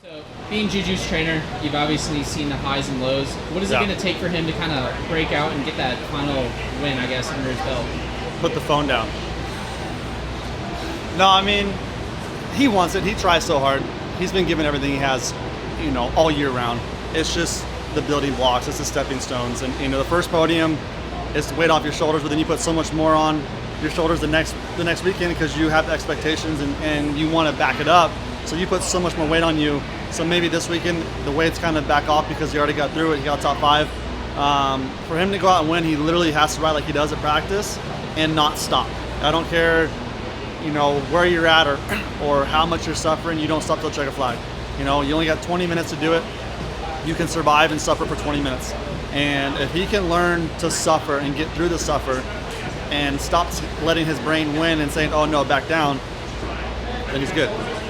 So, being Juju's trainer, you've obviously seen the highs and lows. What is it going to take for him to kind of break out and get that final win, I guess, under his belt? Put the phone down. No, I mean, he wants it. He tries so hard. He's been given everything he has, all year round. It's just the building blocks. It's the stepping stones. And, the first podium is the weight off your shoulders, but then you put so much more on your shoulders the next weekend because you have the expectations and you want to back it up. So you put so much more weight on you. So maybe this weekend the weight's kind of back off because he already got through it. He got top 5. For him to go out and win, he literally has to ride like he does at practice and not stop. I don't care, where you're at or how much you're suffering. You don't stop till checker flag. You only got 20 minutes to do it. You can survive and suffer for 20 minutes. And if he can learn to suffer and get through the suffer and stop letting his brain win and saying, "Oh no, back down," then he's good.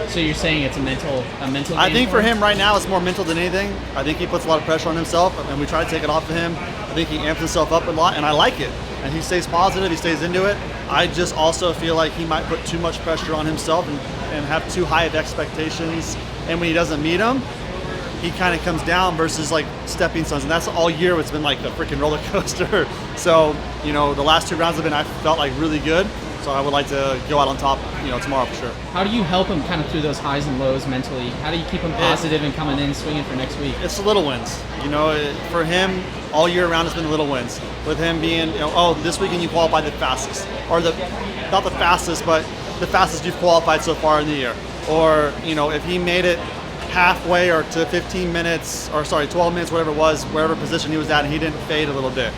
So you're saying it's a mental game? I think for him right now it's more mental than anything. I think he puts a lot of pressure on himself, and we try to take it off of him. I think he amps himself up a lot, and I like it. And he stays positive, he stays into it. I just also feel like he might put too much pressure on himself and have too high of expectations. And when he doesn't meet them, he kind of comes down versus like stepping stones. And that's all year it's been like a freaking roller coaster. So, the last 2 rounds I felt like really good. So I would like to go out on top, tomorrow for sure. How do you help him kind of through those highs and lows mentally? How do you keep him positive and coming in swinging for next week? It's the little wins. For him, all year round, it's been the little wins. With him being, this weekend you qualified the fastest, or not the fastest, but the fastest you've qualified so far in the year. Or, if he made it halfway or to 15 minutes, or 12 minutes, whatever it was, wherever position he was at, and he didn't fade a little bit.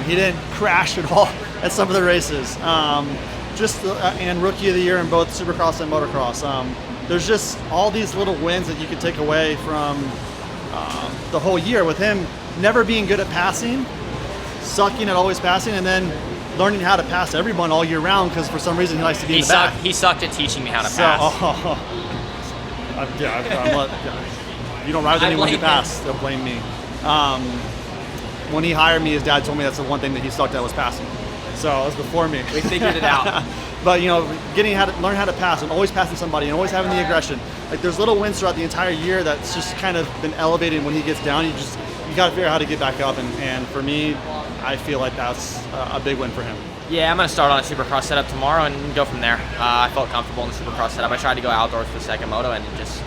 He didn't crash at all at some of the races. And rookie of the year in both Supercross and Motocross. There's just all these little wins that you can take away from the whole year with him never being good at passing, sucking at always passing, and then learning how to pass everyone all year round because for some reason he likes to be in the back. He sucked at teaching me how to pass. You don't ride with anyone who pass. They'll blame me. When he hired me, his dad told me that's the one thing that he sucked at was passing. So it was before me. We figured it out. But learn how to pass and always passing somebody and always having the aggression. Like there's little wins throughout the entire year that's just kind of been elevated. When he gets down, you got to figure out how to get back up. And for me, I feel like that's a big win for him. Yeah, I'm going to start on a Supercross setup tomorrow and go from there. I felt comfortable in the Supercross setup. I tried to go outdoors for the second moto and it just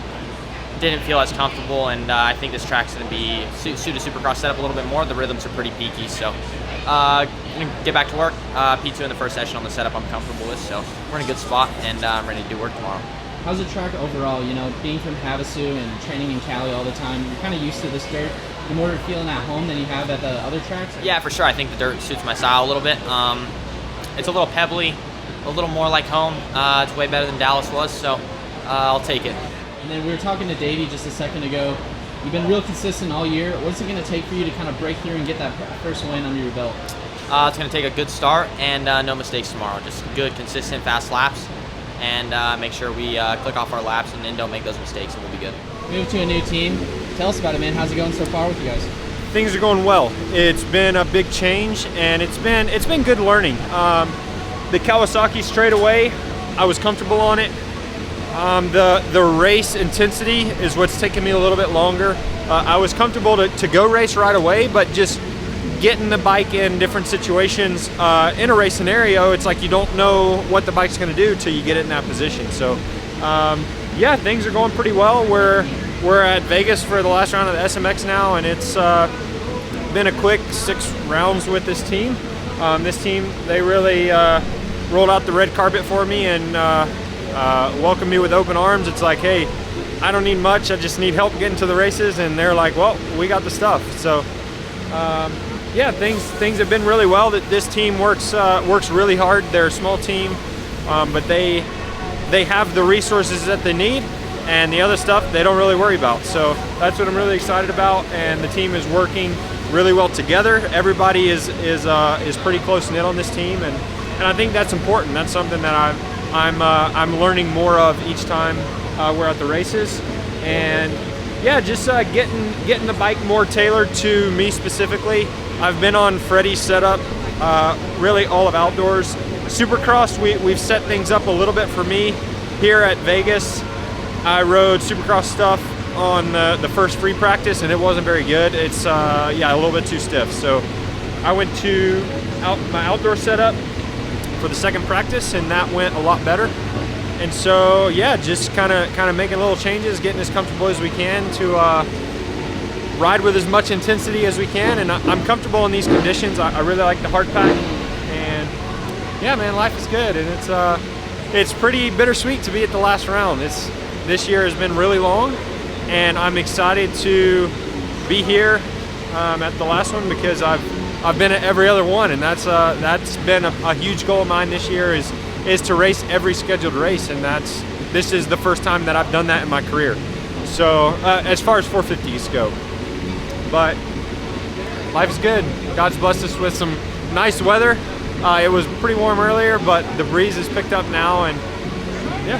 didn't feel as comfortable. And I think this track's going to suit a Supercross setup a little bit more. The rhythms are pretty peaky, so going to get back to work. P2 in the first session on the setup I'm comfortable with, so we're in a good spot and I'm ready to do work tomorrow. How's the track overall? Being from Havasu and training in Cali all the time, you're kind of used to this dirt. You're more feeling at home than you have at the other tracks? Yeah, for sure. I think the dirt suits my style a little bit. It's a little pebbly, a little more like home. It's way better than Dallas was, so I'll take it. And then we were talking to Davi just a second ago. You've been real consistent all year. What's it going to take for you to kind of break through and get that first win under your belt? It's going to take a good start and no mistakes tomorrow. Just good, consistent, fast laps, and make sure we click off our laps and then don't make those mistakes, and we'll be good. Move to a new team. Tell us about it, man. How's it going so far with you guys? Things are going well. It's been a big change, and it's been good learning. The Kawasaki straightaway, I was comfortable on it. The race intensity is what's taken me a little bit longer. I was comfortable to go race right away, but just getting the bike in different situations in a race scenario, it's like you don't know what the bike's going to do till you get it in that position. So, yeah, things are going pretty well. We're at Vegas for the last round of the SMX now, and it's been a quick 6 rounds with this team. This team, they really rolled out the red carpet for me and welcomed me with open arms. It's like, hey, I don't need much, I just need help getting to the races, and they're like, well, we got the stuff. So yeah, things have been really well. That this team works really hard. They're a small team, but they have the resources that they need, and the other stuff they don't really worry about. So that's what I'm really excited about, and the team is working really well together. Everybody is pretty close knit on this team, and I think that's important. That's something that I'm learning more of each time we're at the races, and yeah, just getting the bike more tailored to me specifically. I've been on Freddie's setup really all of outdoors. Supercross, we've set things up a little bit for me. Here at Vegas, I rode Supercross stuff on the first free practice, and it wasn't very good. It's yeah, a little bit too stiff. So I went to my outdoor setup for the second practice, and that went a lot better. And so yeah, just kind of making little changes, getting as comfortable as we can to ride with as much intensity as we can. And I'm comfortable in these conditions. I really like the hard pack, and yeah, man, life is good. And it's pretty bittersweet to be at the last round. This year has been really long, and I'm excited to be here at the last one because I've been at every other one, and that's been a huge goal of mine this year is to race every scheduled race, and this is the first time that I've done that in my career. So as far as 450s go, but life is good. God's blessed us with some nice weather. It was pretty warm earlier, but the breeze has picked up now, and yeah,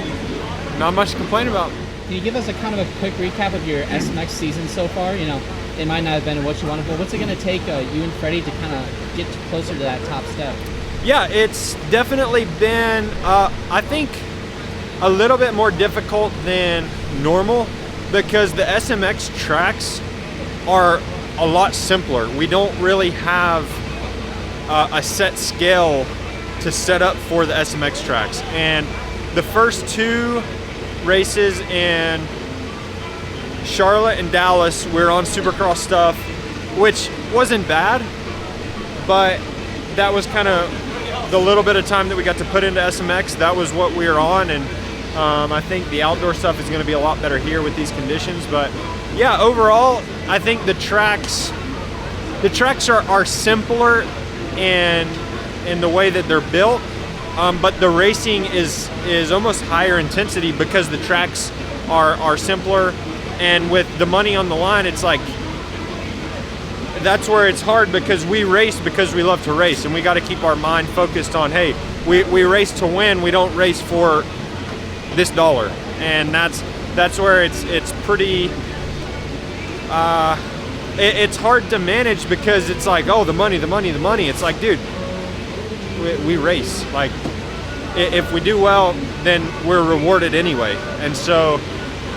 not much to complain about. Can you give us a kind of a quick recap of your SMX season so far? You know, it might not have been what you wanted, but what's it going to take you and Freddie to kind of get closer to that top step? Yeah, it's definitely been, I think, a little bit more difficult than normal because the SMX tracks are a lot simpler. We don't really have a set scale to set up for the SMX tracks. And the first two races in Charlotte and Dallas, we're on Supercross stuff, which wasn't bad, but that was kind of the little bit of time that we got to put into SMX. That was what we were on, and I think the outdoor stuff is going to be a lot better here with these conditions. But yeah, overall, I think the tracks are simpler in the way that they're built, but the racing is almost higher intensity because the tracks are simpler, and with the money on the line, it's like that's where it's hard because we race because we love to race, and we got to keep our mind focused on, hey, we race to win, we don't race for this dollar. And that's where it's pretty it's hard to manage because it's like, oh, the money. It's like, dude, we race. Like, if we do well, then we're rewarded anyway. And so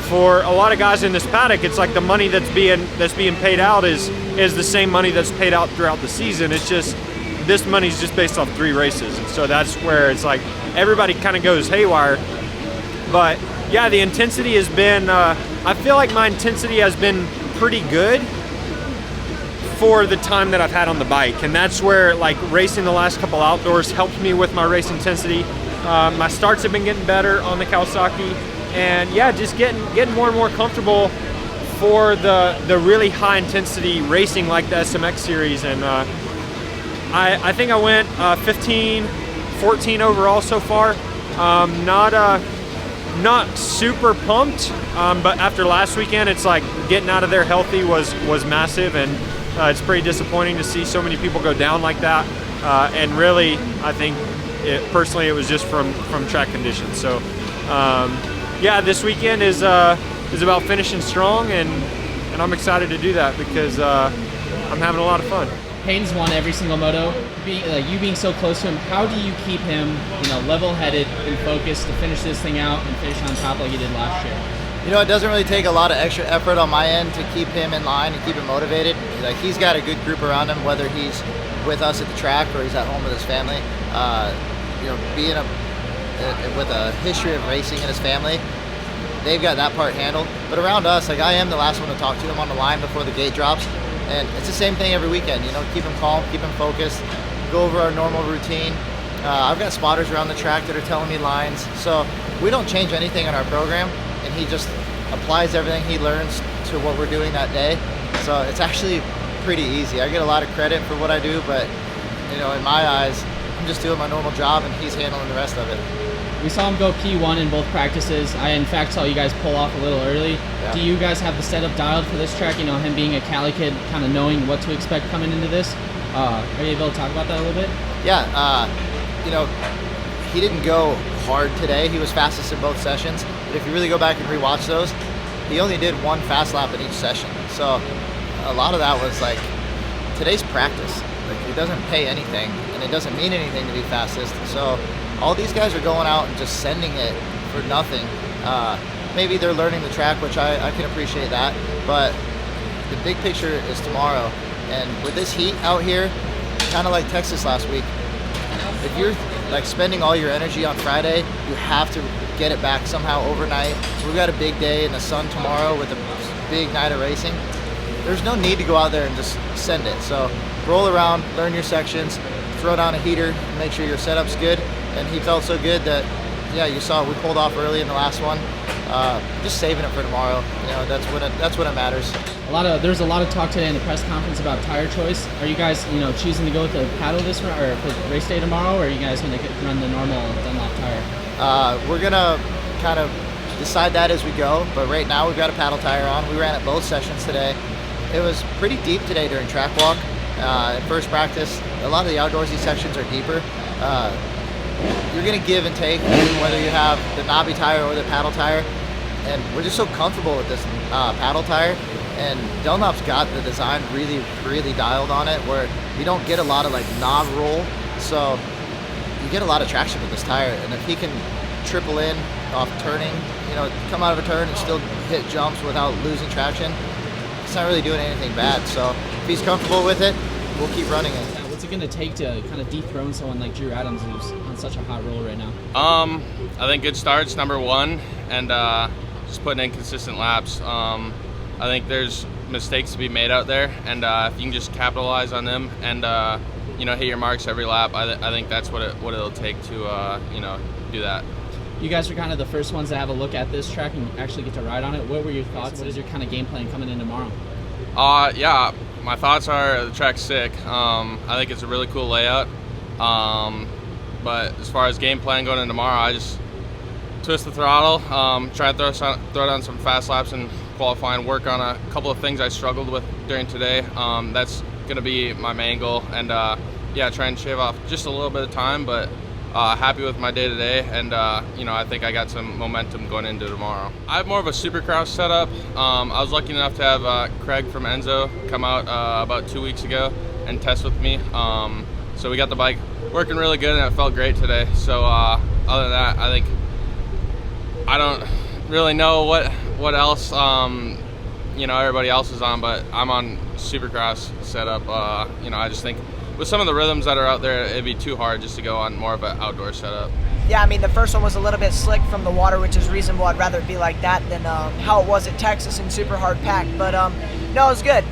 for a lot of guys in this paddock, it's like the money that's being paid out is the same money that's paid out throughout the season. It's just this money's just based off 3 races, and so that's where it's like everybody kind of goes haywire. But yeah, the intensity has been I feel like my intensity has been pretty good for the time that I've had on the bike, and that's where like racing the last couple outdoors helped me with my race intensity. My starts have been getting better on the Kawasaki, and yeah, just getting more and more comfortable for the really high intensity racing like the SMX series. And I think I went 15, 14 overall so far. Not super pumped, but after last weekend, it's like getting out of there healthy was massive, and it's pretty disappointing to see so many people go down like that. And really, I think personally it was just from track conditions. So yeah, this weekend is about finishing strong, and I'm excited to do that because I'm having a lot of fun. Hayden's won every single moto. You being so close to him, how do you keep him, level-headed and focused to finish this thing out and finish on top like he did last year? It doesn't really take a lot of extra effort on my end to keep him in line and keep him motivated. Like, he's got a good group around him, whether he's with us at the track or he's at home with his family. Being with a history of racing in his family, they've got that part handled. But around us, like, I am the last one to talk to him on the line before the gate drops. And it's the same thing every weekend, keep him calm, keep him focused, go over our normal routine. I've got spotters around the track that are telling me lines. So we don't change anything in our program, and he just applies everything he learns to what we're doing that day. So it's actually pretty easy. I get a lot of credit for what I do, but in my eyes, I'm just doing my normal job, and he's handling the rest of it. We saw him go P1 in both practices. I, in fact, saw you guys pull off a little early. Yeah. Do you guys have the setup dialed for this track? Him being a Cali kid, kind of knowing what to expect coming into this. Are you able to talk about that a little bit? Yeah, he didn't go hard today. He was fastest in both sessions. But if you really go back and rewatch those, he only did 1 fast lap in each session. So a lot of that was like today's practice. Like, it doesn't pay anything, and it doesn't mean anything to be fastest. So all these guys are going out and just sending it for nothing. maybe they're learning the track, which I can appreciate that. But the big picture is tomorrow. And with this heat out here, kind of like Texas last week, if you're like spending all your energy on Friday, you have to get it back somehow overnight. We've got a big day in the sun tomorrow with a big night of racing. There's no need to go out there and just send it. So roll around, learn your sections, throw down a heater, make sure your setup's good. And he felt so good that, yeah, you saw we pulled off early in the last one. Just saving it for tomorrow. You know, that's when it matters. There's a lot of talk today in the press conference about tire choice. Are you guys, choosing to go with the paddle this run or for race day tomorrow, or are you guys going to run the normal Dunlop tire? We're gonna kind of decide that as we go. But right now we've got a paddle tire on. We ran at both sessions today. It was pretty deep today during track walk. In first practice, a lot of the outdoorsy sections are deeper. You're gonna give and take whether you have the knobby tire or the paddle tire. And we're just so comfortable with this paddle tire. And Dunlop's got the design really, really dialed on it, where you don't get a lot of like knob roll. So you get a lot of traction with this tire. And if he can triple in off turning, come out of a turn and still hit jumps without losing traction, it's not really doing anything bad. So if he's comfortable with it, we'll keep running it. What's it going to take to kind of dethrone someone like Drew Adams, who's on such a hot roll right now? I think good starts, number one, and just putting in consistent laps. I think there's mistakes to be made out there, and if you can just capitalize on them and hit your marks every lap, I think that's what it'll take to do that. You guys are kind of the first ones to have a look at this track and actually get to ride on it. What were your thoughts? What is your kind of game plan coming in tomorrow? Yeah, my thoughts are the track's sick. I think it's a really cool layout. But as far as game plan going in tomorrow, I just twist the throttle, try and throw down some fast laps and qualify and work on a couple of things I struggled with during today. That's going to be my main goal. And try and shave off just a little bit of time, but happy with my day today, and I think I got some momentum going into tomorrow. I have more of a Supercross setup. I was lucky enough to have Craig from Enzo come out about 2 weeks ago and test with me. So we got the bike working really good, and it felt great today. So other than that, I think I don't really know what else everybody else is on, but I'm on Supercross setup. I just think with some of the rhythms that are out there, it'd be too hard just to go on more of an outdoor setup. Yeah, I mean, the first one was a little bit slick from the water, which is reasonable. I'd rather it be like that than how it was at Texas and super hard packed. But no, it was good.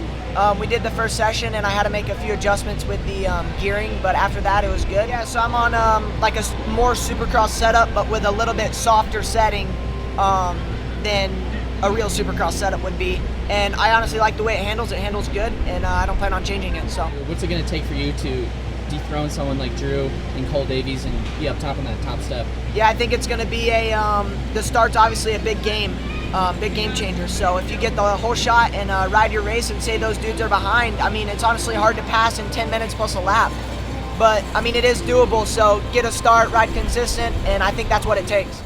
We did the first session, and I had to make a few adjustments with the gearing, but after that, it was good. Yeah, so I'm on like a more Supercross setup, but with a little bit softer setting than a real Supercross setup would be. And I honestly like the way it handles. It handles good, and I don't plan on changing it. So, what's it going to take for you to dethrone someone like Drew and Cole Davies and be up top on that top step? Yeah, I think it's going to be the start's obviously a big game changer. So if you get the whole shot and ride your race and say those dudes are behind, I mean, it's honestly hard to pass in 10 minutes plus a lap. But, I mean, it is doable. So get a start, ride consistent, and I think that's what it takes.